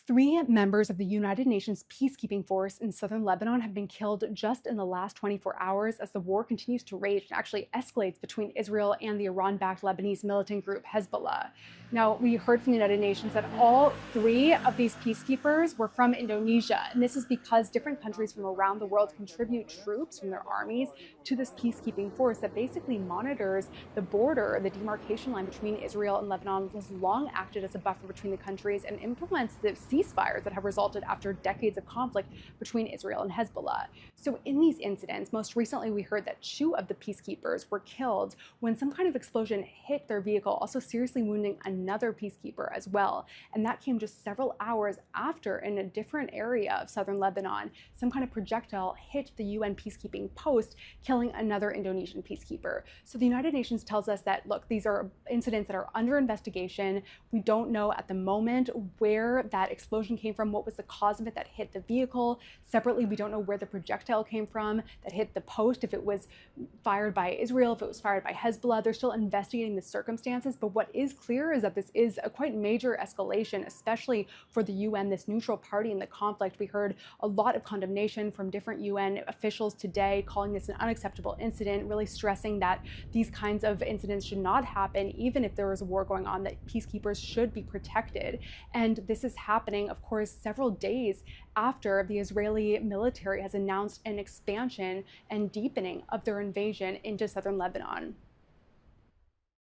Three members of the United Nations peacekeeping force in southern Lebanon have been killed just in the last 24 hours as the war continues to rage and actually escalates between Israel and the Iran-backed Lebanese militant group Hezbollah. Now, we heard from the United Nations that all three of these peacekeepers were from Indonesia, and this is because different countries from around the world contribute troops from their armies to this peacekeeping force that basically monitors the border, the demarcation line between Israel and Lebanon, has long acted as a buffer between the countries and implements the ceasefires that have resulted after decades of conflict between Israel and Hezbollah. So in these incidents, most recently we heard that two of the peacekeepers were killed when some kind of explosion hit their vehicle, also seriously wounding another peacekeeper as well. And that came just several hours after, in a different area of southern Lebanon, some kind of projectile hit the UN peacekeeping post, killing another Indonesian peacekeeper. So the United Nations tells us that, look, these are incidents that are under investigation. We don't know at the moment where that explosion came from, what was the cause of it that hit the vehicle. Separately, we don't know where the projectile came from that hit the post, if it was fired by Israel, if it was fired by Hezbollah. They're still investigating the circumstances, but what is clear is that this is a quite major escalation, especially for the UN, this neutral party in the conflict. We heard a lot of condemnation from different UN officials today, calling this an unacceptable incident, really stressing that these kinds of incidents should not happen, even if there is a war going on, that peacekeepers should be protected. And this is happening, of course, several days after the Israeli military has announced an expansion and deepening of their invasion into southern Lebanon.